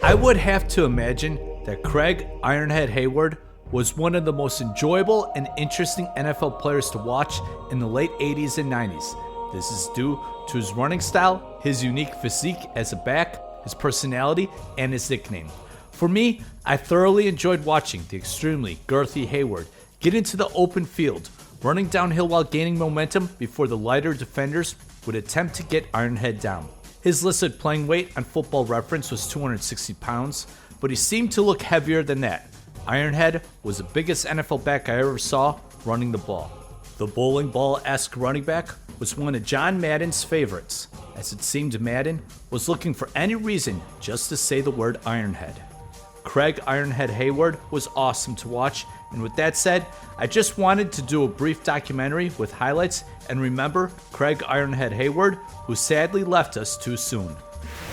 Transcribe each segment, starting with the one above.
I would have to imagine that Craig Ironhead Heyward was one of the most enjoyable and interesting NFL players to watch in the late 80s and 90s. This is due to his running style, his unique physique as a back, his personality, and his nickname. For me, I thoroughly enjoyed watching the extremely girthy Heyward get into the open field, running downhill while gaining momentum before the lighter defenders would attempt to get Ironhead down. His listed playing weight on Football Reference was 260 pounds, but he seemed to look heavier than that. Ironhead was the biggest NFL back I ever saw running the ball. The bowling ball-esque running back was one of John Madden's favorites, as it seemed Madden was looking for any reason just to say the word Ironhead. Craig Ironhead Heyward was awesome to watch, and with that said, I just wanted to do a brief documentary with highlights and remember Craig Ironhead Heyward, who sadly left us too soon.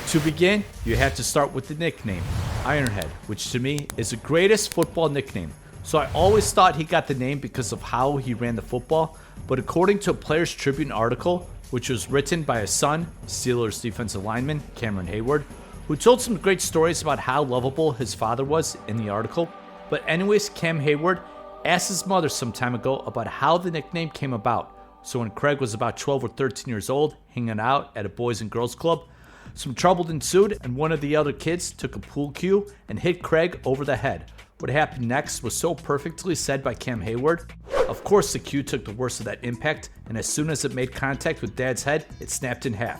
To begin, you have to start with the nickname, Ironhead, which to me is the greatest football nickname. So I always thought he got the name because of how he ran the football, but according to a Players Tribune article, which was written by his son, Steelers defensive lineman Cameron Heyward, who told some great stories about how lovable his father was in the article. But anyways, Cam Heyward asked his mother some time ago about how the nickname came about. So when Craig was about 12 or 13 years old, hanging out at a boys and girls club, some trouble ensued and one of the other kids took a pool cue and hit Craig over the head. What happened next was so perfectly said by Cam Heyward. Of course, the cue took the worst of that impact, and as soon as it made contact with Dad's head, it snapped in half.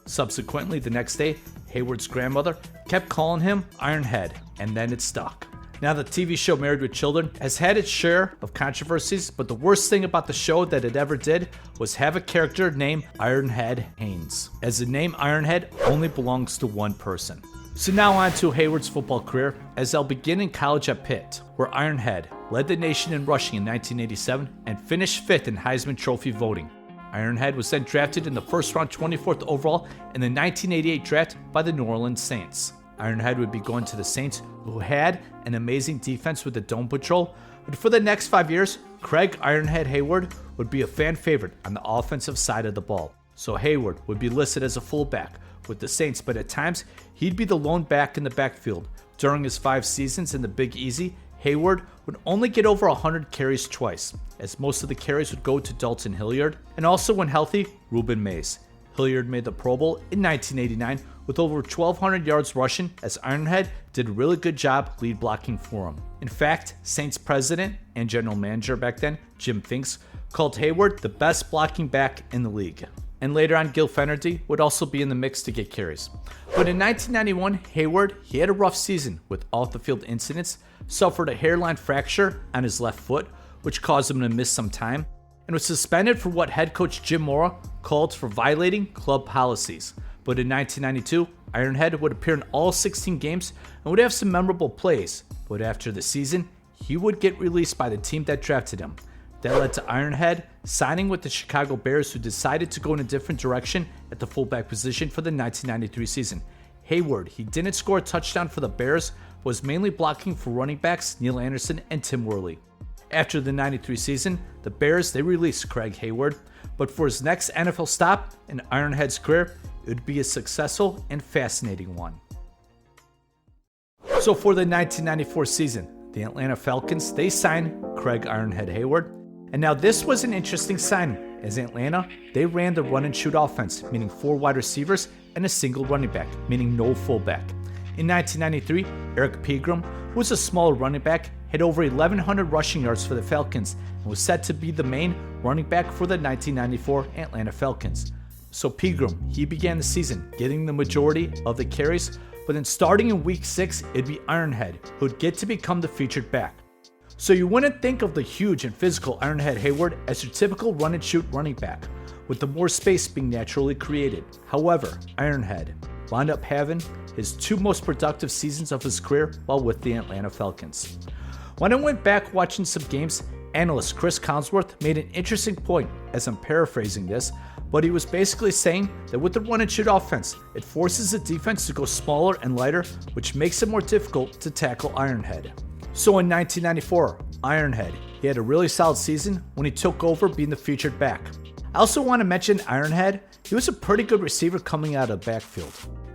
Subsequently, the next day, Heyward's grandmother kept calling him Ironhead, and then it stuck. Now, the TV show Married with Children has had its share of controversies, but the worst thing about the show that it ever did was have a character named Ironhead Haynes, as the name Ironhead only belongs to one person. So now on to Heyward's football career, as I'll begin in college at Pitt, where Ironhead led the nation in rushing in 1987 and finished 5th in Heisman Trophy voting. Ironhead was then drafted in the first round 24th overall in the 1988 draft by the New Orleans Saints. Ironhead would be going to the Saints, who had an amazing defense with the Dome Patrol, but for the next 5 years, Craig Ironhead Heyward would be a fan favorite on the offensive side of the ball. So Heyward would be listed as a fullback with the Saints, but at times, he'd be the lone back in the backfield. During his 5 seasons in the Big Easy, Heyward would only get over 100 carries twice, as most of the carries would go to Dalton Hilliard, and also when healthy, Ruben Mays. Hilliard made the Pro Bowl in 1989 with over 1,200 yards rushing, as Ironhead did a really good job lead blocking for him. In fact, Saints president and general manager back then, Jim Finks, called Heyward the best blocking back in the league. And later on, Gil Fenerty would also be in the mix to get carries. But in 1991, Heyward, he had a rough season with off-the-field incidents, suffered a hairline fracture on his left foot, which caused him to miss some time, and was suspended for what head coach Jim Mora called for violating club policies. But in 1992, Ironhead would appear in all 16 games and would have some memorable plays. But after the season, he would get released by the team that drafted him. That led to Ironhead signing with the Chicago Bears, who decided to go in a different direction at the fullback position for the 1993 season. Heyward, he didn't score a touchdown for the Bears, but was mainly blocking for running backs Neil Anderson and Tim Worley. After the 93 season, the Bears, they released Craig Heyward, but for his next NFL stop in Ironhead's career, it would be a successful and fascinating one. So for the 1994 season, the Atlanta Falcons, they signed Craig Ironhead Heyward. And now this was an interesting signing, as Atlanta, they ran the run and shoot offense, meaning 4 wide receivers and a single running back, meaning no fullback. In 1993, Eric Pegram, who was a smaller running back, had over 1,100 rushing yards for the Falcons and was set to be the main running back for the 1994 Atlanta Falcons. So Pegram, he began the season getting the majority of the carries, but then starting in week 6, it'd be Ironhead who'd get to become the featured back. So you wouldn't think of the huge and physical Ironhead Heyward as your typical run and shoot running back, with the more space being naturally created. However, Ironhead wound up having his 2 most productive seasons of his career while with the Atlanta Falcons. When I went back watching some games, analyst Chris Collinsworth made an interesting point, as I'm paraphrasing this, but he was basically saying that with the run and shoot offense, it forces the defense to go smaller and lighter, which makes it more difficult to tackle Ironhead. So in 1994, Ironhead, he had a really solid season when he took over being the featured back. I also want to mention Ironhead, he was a pretty good receiver coming out of the backfield.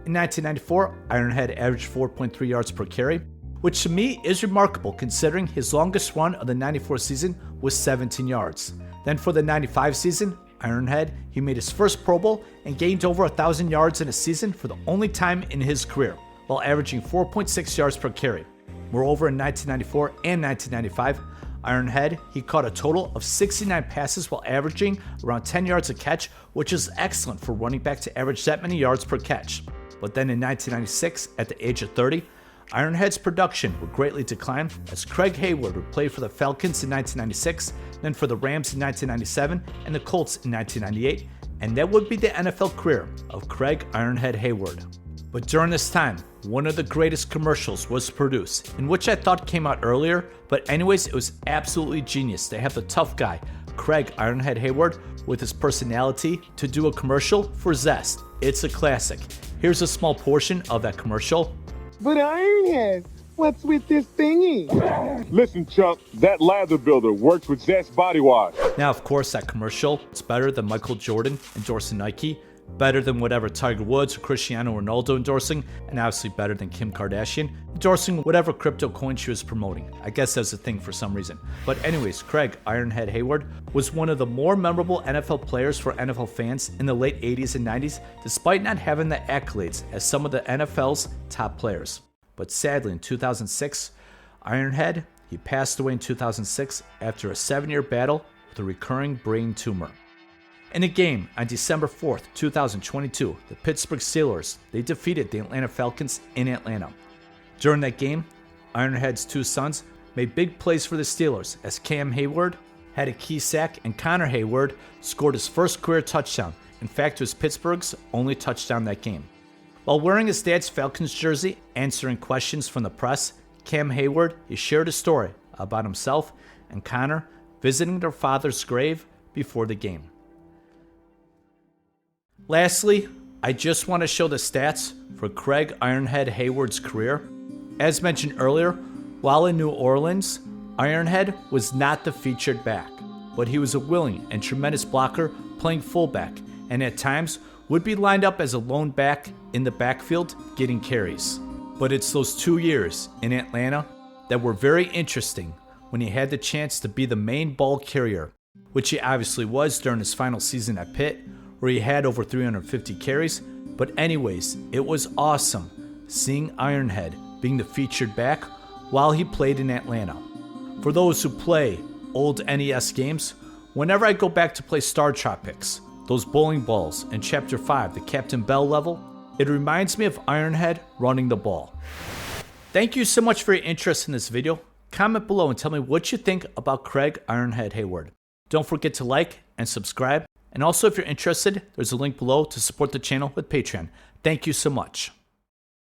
In 1994, Ironhead averaged 4.3 yards per carry, which to me is remarkable considering his longest run of the 94 season was 17 yards. Then for the 95 season, Ironhead, he made his first Pro Bowl and gained over 1,000 yards in a season for the only time in his career, while averaging 4.6 yards per carry. Moreover, in 1994 and 1995, Ironhead, he caught a total of 69 passes while averaging around 10 yards a catch, which is excellent for running back to average that many yards per catch. But then in 1996, at the age of 30, Ironhead's production would greatly decline as Craig Heyward would play for the Falcons in 1996, then for the Rams in 1997, and the Colts in 1998, and that would be the NFL career of Craig Ironhead Heyward. But during this time, one of the greatest commercials was produced, in which I thought came out earlier, but anyways, it was absolutely genius to have the tough guy, Craig Ironhead Heyward, with his personality to do a commercial for Zest. It's a classic. Here's a small portion of that commercial. But Ironhead, what's with this thingy? Listen, Chuck, that lather builder works with Zest Body Wash. Now, of course, that commercial, it's better than Michael Jordan endorsing Nike, better than whatever Tiger Woods or Cristiano Ronaldo endorsing, and obviously better than Kim Kardashian endorsing whatever crypto coin she was promoting. I guess that's a thing for some reason. But anyways, Craig Ironhead Heyward was one of the more memorable NFL players for NFL fans in the late 80s and 90s, despite not having the accolades as some of the NFL's top players. But sadly, in 2006, Ironhead, he passed away in 2006 after a 7-year battle with a recurring brain tumor. In a game on December 4th, 2022, the Pittsburgh Steelers, they defeated the Atlanta Falcons in Atlanta. During that game, Ironhead's two sons made big plays for the Steelers as Cam Heyward had a key sack and Connor Heyward scored his first career touchdown. In fact, it was Pittsburgh's only touchdown that game. While wearing his dad's Falcons jersey, answering questions from the press, Cam Heyward, he shared a story about himself and Connor visiting their father's grave before the game. Lastly, I just want to show the stats for Craig Ironhead Heyward's career. As mentioned earlier, while in New Orleans, Ironhead was not the featured back, but he was a willing and tremendous blocker playing fullback, and at times would be lined up as a lone back in the backfield getting carries. But it's those 2 years in Atlanta that were very interesting when he had the chance to be the main ball carrier, which he obviously was during his final season at Pitt, where he had over 350 carries. But anyways, it was awesome seeing Ironhead being the featured back while he played in Atlanta. For those who play old NES games, whenever I go back to play Star Tropics, those bowling balls in Chapter 5, the Captain Bell level, it reminds me of Ironhead running the ball. Thank you so much for your interest in this video. Comment below and tell me what you think about Craig Ironhead Heyward. Don't forget to like and subscribe. And also, if you're interested, there's a link below to support the channel with Patreon. Thank you so much.